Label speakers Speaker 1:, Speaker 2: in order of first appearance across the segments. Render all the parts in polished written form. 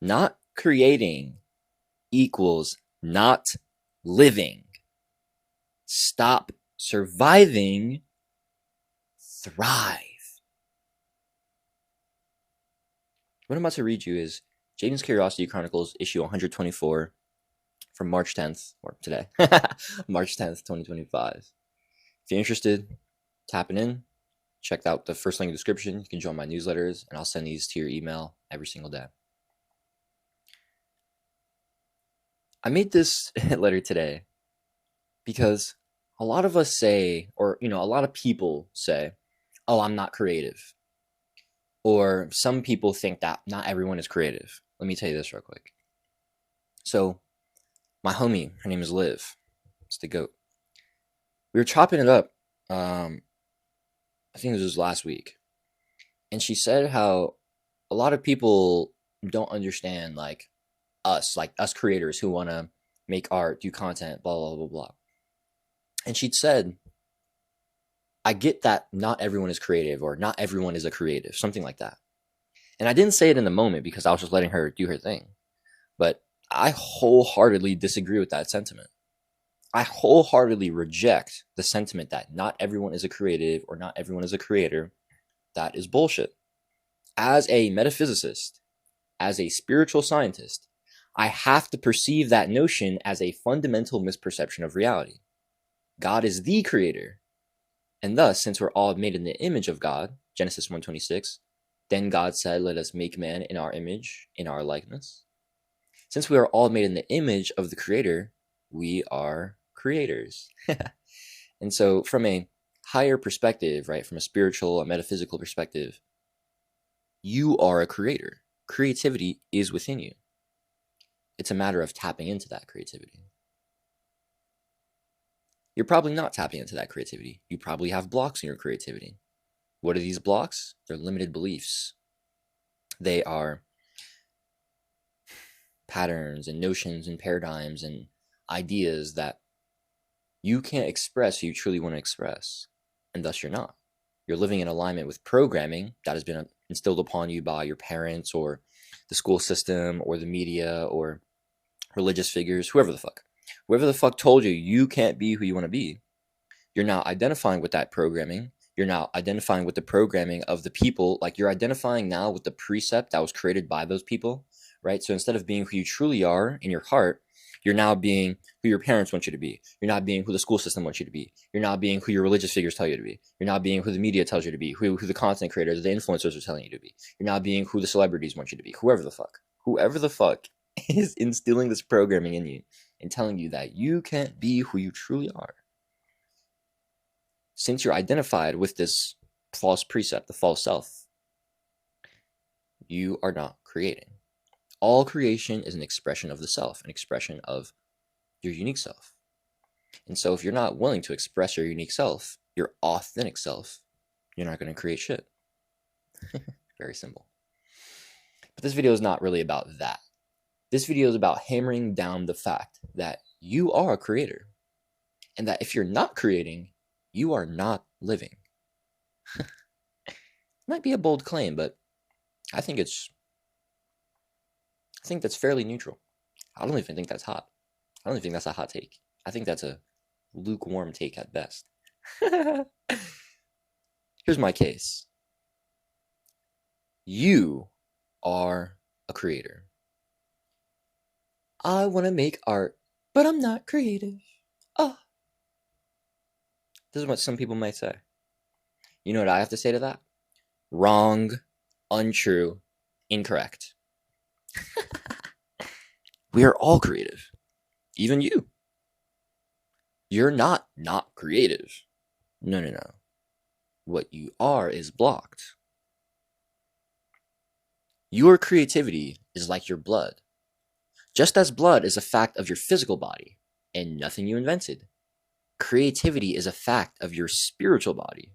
Speaker 1: Not creating equals not living. Stop surviving, thrive. What I'm about to read you is Jaden's Curiosity Chronicles, issue 124 from March 10th, or today, March 10th, 2025. If you're interested, tapping in, check out the first link in the description. You can join my newsletters, and I'll send these to your email every single day. I made this letter today because a lot of us say, or a lot of people say, oh, I'm not creative. Or some people think that not everyone is creative. Let me tell you this real quick. So, my homie, her name is Liv. It's the GOAT. We were chopping it up. I think this was last week. And she said how a lot of people don't understand like us creators who want to make art, do content, blah, blah, blah, blah. And she'd said, I get that not everyone is creative or not everyone is a creative, something like that. And I didn't say it in the moment because I was just letting her do her thing. But I wholeheartedly disagree with that sentiment. I wholeheartedly reject the sentiment that not everyone is a creative or not everyone is a creator. That is bullshit. As a metaphysicist, as a spiritual scientist, I have to perceive that notion as a fundamental misperception of reality. God is the creator. And thus, since we're all made in the image of God, Genesis 1:26, then God said, let us make man in our image, in our likeness. Since we are all made in the image of the creator, we are creators. And so from a higher perspective, right, from a spiritual, a metaphysical perspective, you are a creator. Creativity is within you. It's a matter of tapping into that creativity. You're probably not tapping into that creativity. You probably have blocks in your creativity. What are these blocks? They're limited beliefs. They are patterns and notions and paradigms and ideas that you can't express who you truly want to express. And thus you're not. You're living in alignment with programming that has been instilled upon you by your parents or the school system or the media or religious figures, whoever the fuck. Whoever the fuck told you you can't be who you want to be, you're now identifying with that programming. You're now identifying with the programming of the people. Like you're identifying now with the precept that was created by those people, right? So instead of being who you truly are in your heart, you're now being who your parents want you to be. You're not being who the school system wants you to be. You're not being who your religious figures tell you to be. You're not being who the media tells you to be, who the content creators, the influencers are telling you to be. You're not being who the celebrities want you to be, whoever the fuck. Whoever the fuck is instilling this programming in you and telling you that you can't be who you truly are. Since you're identified with this false precept, the false self, you are not creating. All creation is an expression of the self, an expression of your unique self. And so if you're not willing to express your unique self, your authentic self, you're not going to create shit. Very simple. But this video is not really about that. This video is about hammering down the fact that you are a creator. And that if you're not creating, you are not living. Might be a bold claim, but I think that's fairly neutral. I don't even think that's hot. I don't even think that's a hot take. I think that's a lukewarm take at best. Here's my case. You are a creator. I want to make art, but I'm not creative. Oh. This is what some people might say. You know what I have to say to that? Wrong, untrue, incorrect. We are all creative. Even you. You're not creative. No. What you are is blocked. Your creativity is like your blood. Just as blood is a fact of your physical body and nothing you invented, creativity is a fact of your spiritual body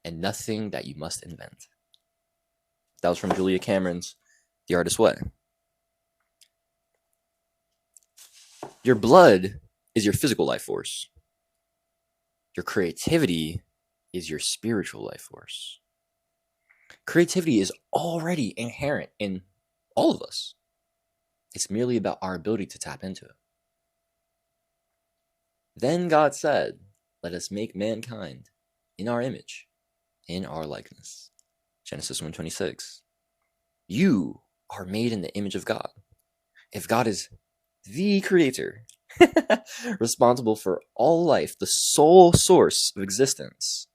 Speaker 1: and nothing that you must invent. That was from Julia Cameron's The Artist's Way. Your blood is your physical life force. Your creativity is your spiritual life force. Creativity is already inherent in all of us. It's merely about our ability to tap into it. Then God said, let us make mankind in our image, in our likeness. Genesis 1:26. You are made in the image of God. If God is the creator, responsible for all life, the sole source of existence,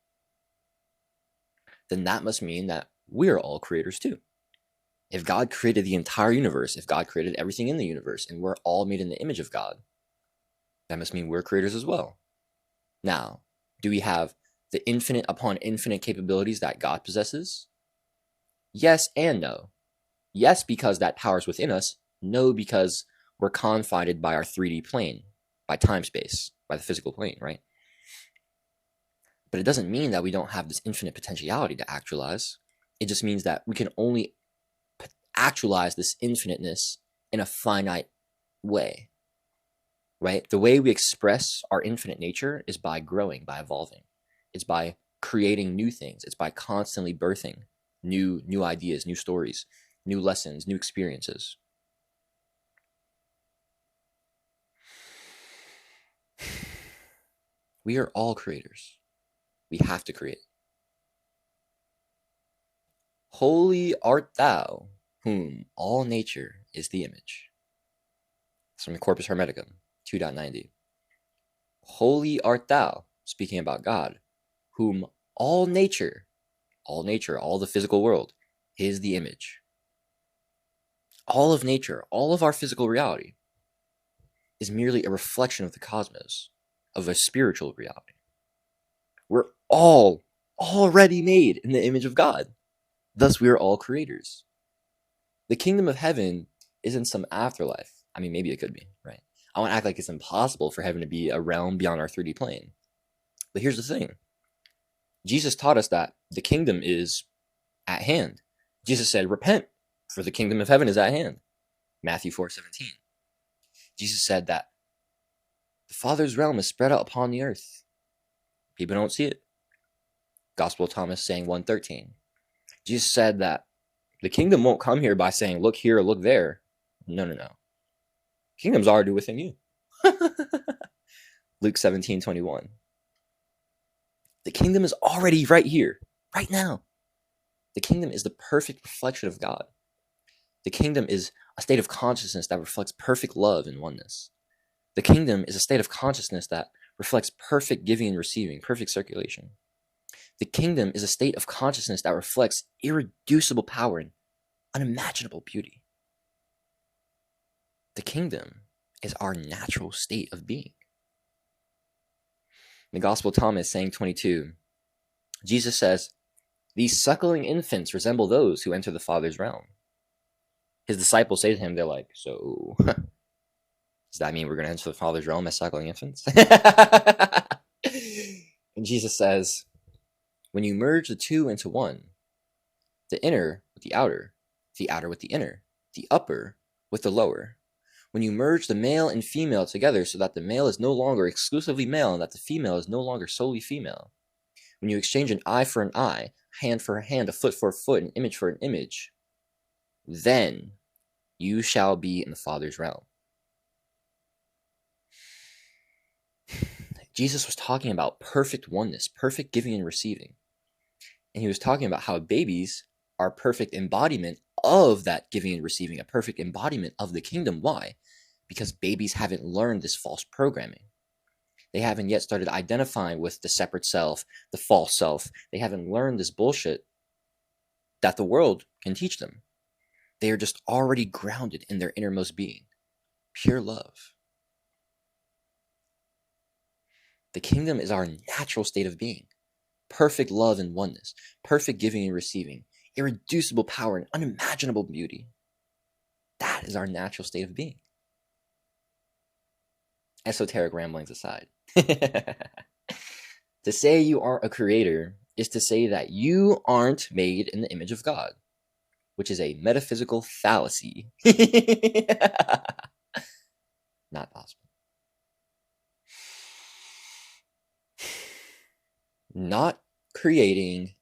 Speaker 1: then that must mean that we're all creators too. If God created the entire universe, if God created everything in the universe, and we're all made in the image of God, that must mean we're creators as well. Now, do we have the infinite upon infinite capabilities that God possesses? Yes and no. Yes, because that power is within us. No, because we're confined by our 3D plane, by time space, by the physical plane, right? But it doesn't mean that we don't have this infinite potentiality to actualize. It just means that we can only actualize this infiniteness in a finite way, right? The way we express our infinite nature is by growing, by evolving. It's by creating new things. It's by constantly birthing new ideas, new stories, new lessons, new experiences. We are all creators. We have to create. Holy art thou, whom all nature is the image. It's from the Corpus Hermeticum 2.90. Holy art thou, speaking about God, whom all nature, all the physical world, is the image. All of nature, all of our physical reality, is merely a reflection of the cosmos, of a spiritual reality. We're all already made in the image of God. Thus, we are all creators. The kingdom of heaven isn't some afterlife. I mean, maybe it could be, right? I want to act like it's impossible for heaven to be a realm beyond our 3D plane. But here's the thing. Jesus taught us that the kingdom is at hand. Jesus said, repent, for the kingdom of heaven is at hand. Matthew 4:17. Jesus said that the Father's realm is spread out upon the earth. People don't see it. Gospel of Thomas saying 1:13. Jesus said that the kingdom won't come here by saying, look here, look there. No. Kingdom's already within you. Luke 17:21. The kingdom is already right here, right now. The kingdom is the perfect reflection of God. The kingdom is a state of consciousness that reflects perfect love and oneness. The kingdom is a state of consciousness that reflects perfect giving and receiving, perfect circulation. The kingdom is a state of consciousness that reflects irreducible power and unimaginable beauty. The kingdom is our natural state of being. In the Gospel of Thomas, saying 22, Jesus says, these suckling infants resemble those who enter the Father's realm. His disciples say to him, they're like, so, does that mean we're going to enter the Father's realm as suckling infants? And Jesus says, when you merge the two into one, the inner with the outer with the inner, the upper with the lower, when you merge the male and female together so that the male is no longer exclusively male and that the female is no longer solely female, when you exchange an eye for an eye, hand for a hand, a foot for a foot, an image for an image, then you shall be in the Father's realm. Jesus was talking about perfect oneness, perfect giving and receiving. And he was talking about how babies are a perfect embodiment of that giving and receiving, a perfect embodiment of the kingdom. Why? Because babies haven't learned this false programming. They haven't yet started identifying with the separate self, the false self. They haven't learned this bullshit that the world can teach them. They are just already grounded in their innermost being, pure love. The kingdom is our natural state of being. Perfect love and oneness, perfect giving and receiving, irreducible power and unimaginable beauty. That is our natural state of being. Esoteric ramblings aside. To say you aren't a creator is to say that you aren't made in the image of God, which is a metaphysical fallacy. Not possible. Not creating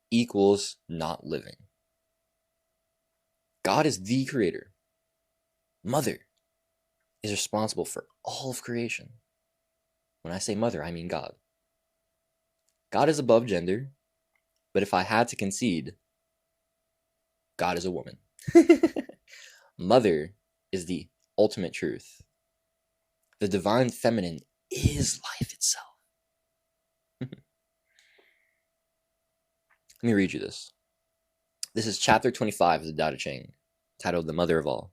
Speaker 1: equals not living. God is the creator. Mother is responsible for all of creation. When I say mother, I mean God. God is above gender, but if I had to concede, God is a woman. Mother is the ultimate truth. The divine feminine is life itself. Let me read you this. This is chapter 25 of the Tao Te Ching, titled The Mother of All.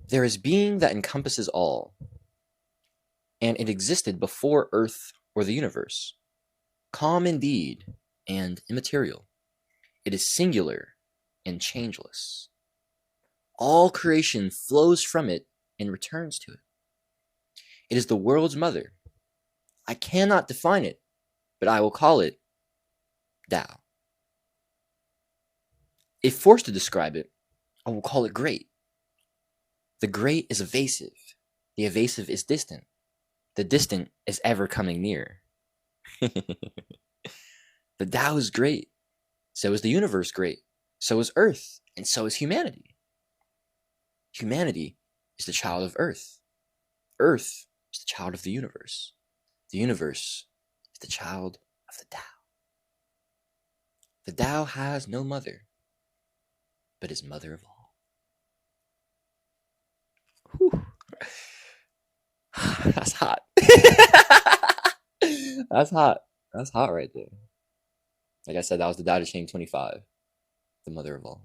Speaker 1: There is being that encompasses all, and it existed before Earth or the universe. Calm indeed, and immaterial. It is singular and changeless. All creation flows from it and returns to it. It is the world's mother. I cannot define it, but I will call it Tao. If forced to describe it, I will call it great. The great is evasive. The evasive is distant. The distant is ever coming near. The Tao is great. So is the universe great. So is Earth. And so is humanity. Humanity is the child of Earth. Earth is the child of the universe. The universe is the child of the Tao. The Tao has no mother, but is mother of all. Whew. That's hot. That's hot. That's hot right there. Like I said, that was the Tao Te Ching 25, the mother of all.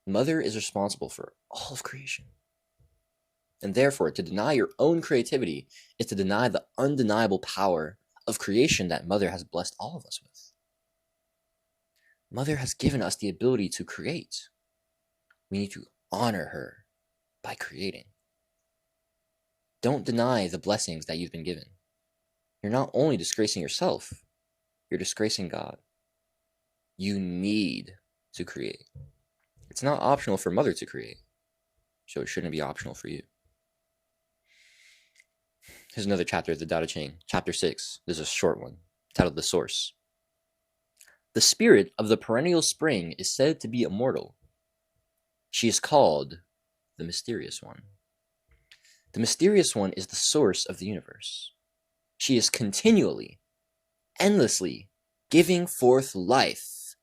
Speaker 1: Mother is responsible for all of creation. And therefore, to deny your own creativity is to deny the undeniable power of creation that Mother has blessed all of us with. Mother has given us the ability to create. We need to honor her by creating. Don't deny the blessings that you've been given. You're not only disgracing yourself, you're disgracing God. You need to create. It's not optional for Mother to create, so it shouldn't be optional for you. Here's another chapter of the Tao Te Ching, chapter 6. This is a short one, titled The Source. The spirit of the perennial spring is said to be immortal. She is called the Mysterious One. The Mysterious One is the source of the universe. She is continually, endlessly giving forth life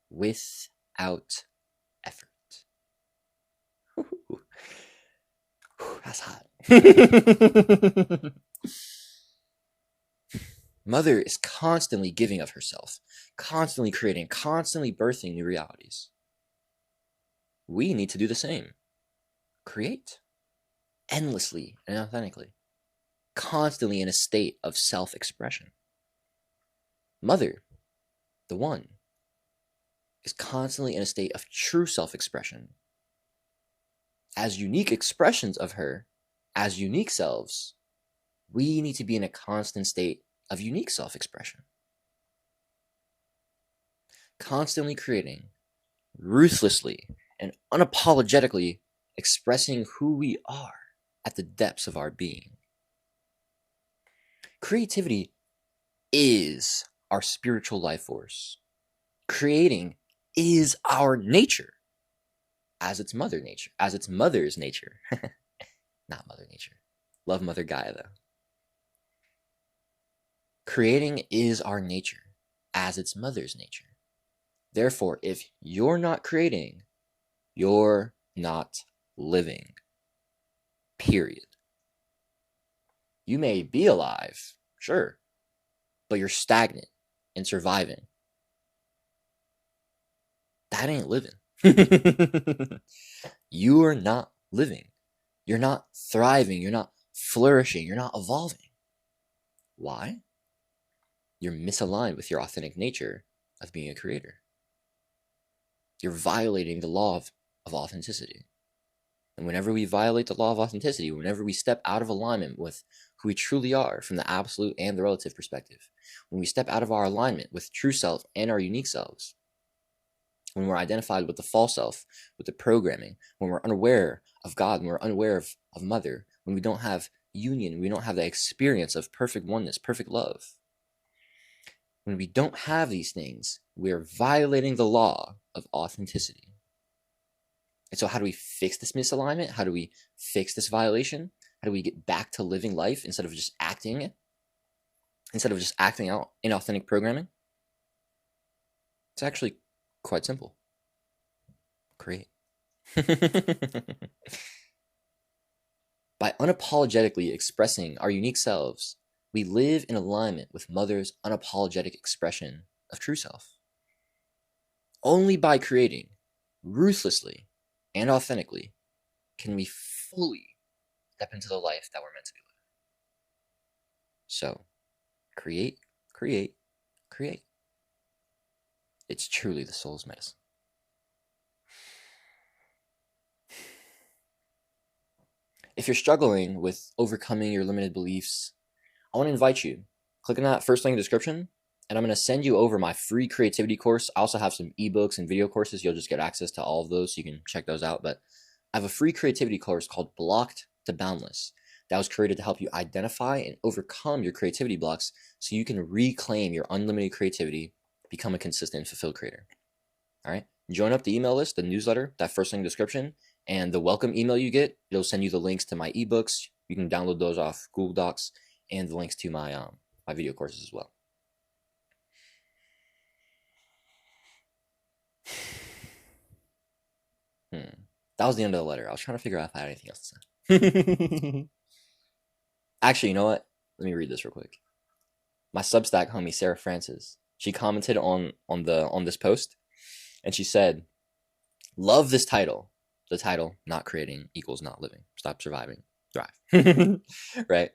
Speaker 1: without effort. That's hot. Mother is constantly giving of herself, constantly creating, constantly birthing new realities. We need to do the same. Create endlessly and authentically, constantly in a state of self-expression. Mother, the One, is constantly in a state of true self-expression. As unique expressions of her, as unique selves, we need to be in a constant state of unique self-expression. Constantly creating, ruthlessly and unapologetically expressing who we are at the depths of our being. Creativity is our spiritual life force. Creating is our nature, as its mother nature, as its mother's nature. Not Mother Nature. Love Mother Gaia, though. Creating is our nature, as its mother's nature. Therefore, if you're not creating, you're not living. Period. You may be alive, sure, but you're stagnant and surviving. That ain't living. You're not living. You're not thriving. You're not flourishing. You're not evolving. Why? You're misaligned with your authentic nature of being a creator. You're violating the law of authenticity. And whenever we violate the law of authenticity, whenever we step out of alignment with who we truly are from the absolute and the relative perspective, when we step out of our alignment with true self and our unique selves, when we're identified with the false self, with the programming, when we're unaware of God, when we're unaware of Mother, when we don't have union, we don't have the experience of perfect oneness, perfect love, When we don't have these things, we're violating the law of authenticity. And so how do we fix this misalignment? How do we fix this violation? How do we get back to living life instead of just acting it? Instead of just acting out inauthentic programming? It's actually quite simple. Create. By unapologetically expressing our unique selves, we live in alignment with Mother's unapologetic expression of true self. Only by creating ruthlessly and authentically can we fully step into the life that we're meant to be living. So, create, create, create. It's truly the soul's medicine. If you're struggling with overcoming your limited beliefs, I want to invite you. Click on that first link in the description, and I'm going to send you over my free creativity course. I also have some ebooks and video courses. You'll just get access to all of those, so you can check those out. But I have a free creativity course called Blocked to Boundless that was created to help you identify and overcome your creativity blocks so you can reclaim your unlimited creativity, become a consistent and fulfilled creator. All right? Join up the email list, the newsletter, that first link in the description, and the welcome email you get, it'll send you the links to my ebooks. You can download those off Google Docs, and the links to my my video courses as well. That was the end of the letter. I was trying to figure out if I had anything else to say. Actually, you know what? Let me read this real quick. My Substack homie Sarah Francis, she commented on this post, and she said, "Love this title. The title, not creating equals not living. Stop surviving, thrive." Right?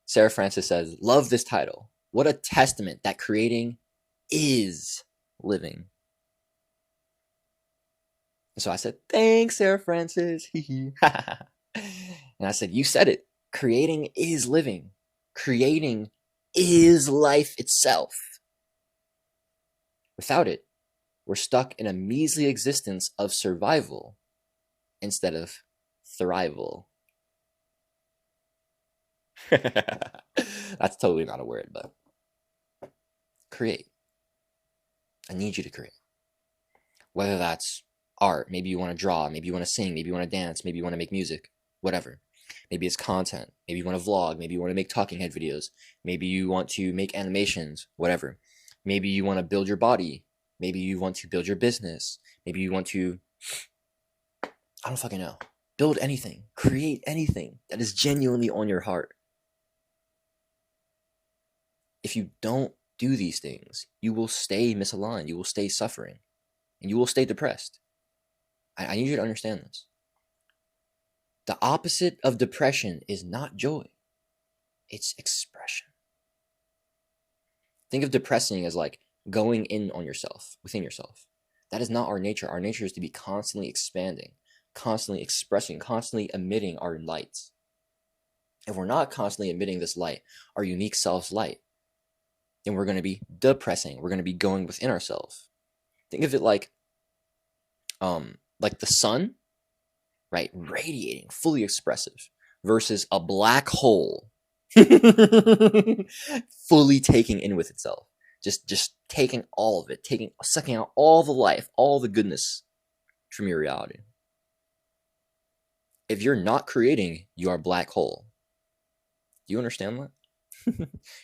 Speaker 1: Sarah Francis says, "Love this title. What a testament that creating is living." And so I said, "Thanks, Sarah Francis." And I said, "You said it. Creating is living. Creating is life itself. Without it, we're stuck in a measly existence of survival instead of thrival." That's totally not a word, but create. I need you to create. Whether that's art, maybe you want to draw, maybe you want to sing, maybe you want to dance, maybe you want to make music, whatever. Maybe it's content, maybe you want to vlog, maybe you want to make talking head videos, maybe you want to make animations, whatever. Maybe you want to build your body, maybe you want to build your business, maybe you want to, I don't fucking know, build anything, create anything that is genuinely on your heart. If you don't do these things, you will stay misaligned, you will stay suffering, and you will stay depressed. I need you to understand this. The opposite of depression is not joy, it's expression. Think of depressing as like going in on yourself, within yourself. That is not our nature. Our nature is to be constantly expanding, constantly expressing, constantly emitting our lights. If we're not constantly emitting this light, our unique self's light, then we're going to be depressing. We're going to be going within ourselves. Think of it like the sun, right? Radiating, fully expressive, versus a black hole fully taking in with itself. Just taking all of it, sucking out all the life, all the goodness from your reality. If you're not creating, you are a black hole. Do you understand that?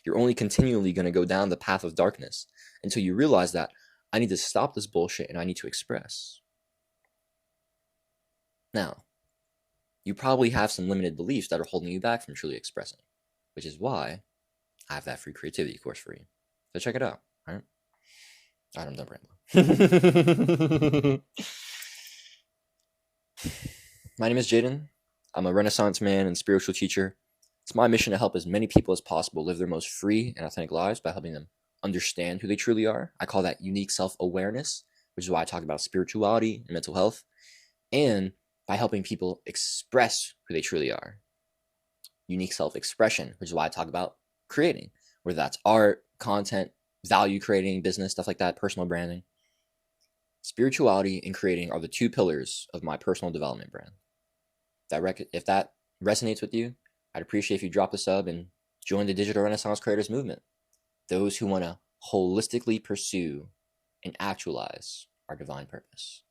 Speaker 1: You're only continually going to go down the path of darkness until you realize that I need to stop this bullshit and I need to express. Now, you probably have some limited beliefs that are holding you back from truly expressing, which is why I have that free creativity course for you. So check it out. All right. All right, I'm done rambling. My name is Jaden. I'm a Renaissance man and spiritual teacher. It's my mission to help as many people as possible live their most free and authentic lives by helping them understand who they truly are. I call that unique self-awareness, which is why I talk about spirituality and mental health, and by helping people express who they truly are. Unique self-expression, which is why I talk about creating, whether that's art, content, value creating, business, stuff like that, personal branding. Spirituality and creating are the two pillars of my personal development brand. If that resonates with you, I'd appreciate if you drop a sub and join the Digital Renaissance Creators Movement. Those who want to holistically pursue and actualize our divine purpose.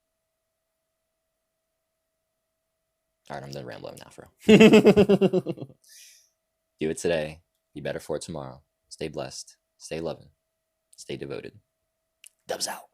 Speaker 1: All right, I'm done rambling now, bro. Do it today. Be better for it tomorrow. Stay blessed. Stay loving. Stay devoted. Dubs out.